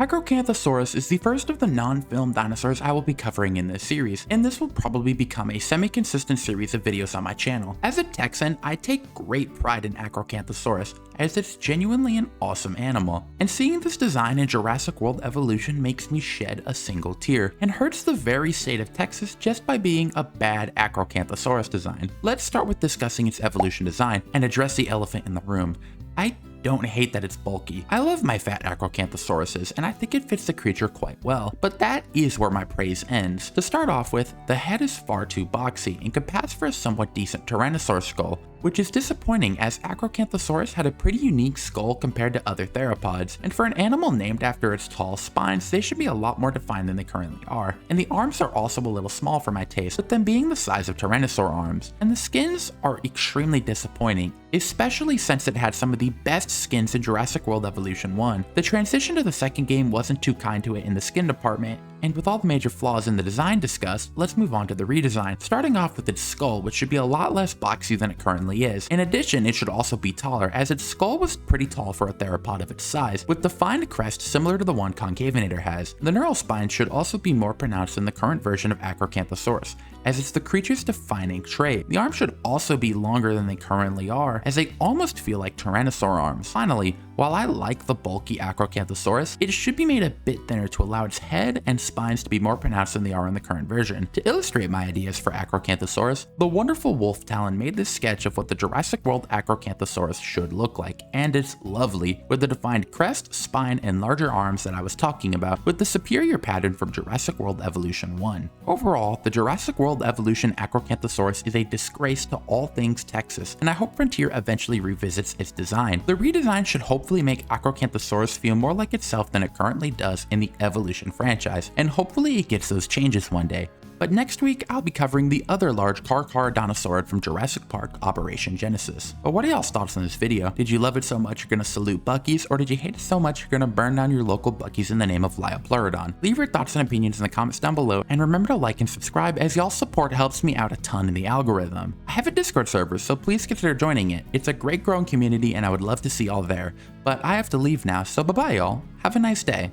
Acrocanthosaurus is the first of the non-film dinosaurs I will be covering in this series, and this will probably become a semi-consistent series of videos on my channel. As a Texan, I take great pride in Acrocanthosaurus, as it's genuinely an awesome animal, and seeing this design in Jurassic World Evolution makes me shed a single tear, and hurts the very state of Texas just by being a bad Acrocanthosaurus design. Let's start with discussing its evolution design, and address the elephant in the room. I don't hate that it's bulky. I love my fat Acrocanthosauruses, and I think it fits the creature quite well, but that is where my praise ends. To start off with, the head is far too boxy and could pass for a somewhat decent Tyrannosaurus skull, which is disappointing as Acrocanthosaurus had a pretty unique skull compared to other theropods, and for an animal named after its tall spines, they should be a lot more defined than they currently are. And the arms are also a little small for my taste, with them being the size of Tyrannosaur arms. And the skins are extremely disappointing, especially since it had some of the best skins in Jurassic World Evolution 1. The transition to the second game wasn't too kind to it in the skin department, and with all the major flaws in the design discussed, let's move on to the redesign, starting off with its skull, which should be a lot less boxy than it currently is. In addition, it should also be taller, as its skull was pretty tall for a theropod of its size, with defined crest similar to the one Concavinator has. The neural spine should also be more pronounced than the current version of Acrocanthosaurus, as it's the creature's defining trait. The arms should also be longer than they currently are, as they almost feel like Tyrannosaur arms. Finally, while I like the bulky Acrocanthosaurus, it should be made a bit thinner to allow its head and spines to be more pronounced than they are in the current version. To illustrate my ideas for Acrocanthosaurus, the wonderful Wolf Talon made this sketch of what the Jurassic World Acrocanthosaurus should look like, and it's lovely, with the defined crest, spine, and larger arms that I was talking about, with the superior pattern from Jurassic World Evolution 1. Overall, the Jurassic World Evolution Acrocanthosaurus is a disgrace to all things Texas, and I hope Frontier eventually revisits its design. The redesign should hopefully make Acrocanthosaurus feel more like itself than it currently does in the Evolution franchise, and hopefully it gets those changes one day. But next week, I'll be covering the other large Carcharodontosaurus from Jurassic Park Operation Genesis. But what are y'all's thoughts on this video? Did you love it so much you're gonna salute Buc-ee's, or did you hate it so much you're gonna burn down your local Buc-ee's in the name of Liopleurodon? Leave your thoughts and opinions in the comments down below, and remember to like and subscribe, as y'all's support helps me out a ton in the algorithm. I have a Discord server, so please consider joining it. It's a great growing community and I would love to see y'all there. But I have to leave now, so bye bye y'all. Have a nice day.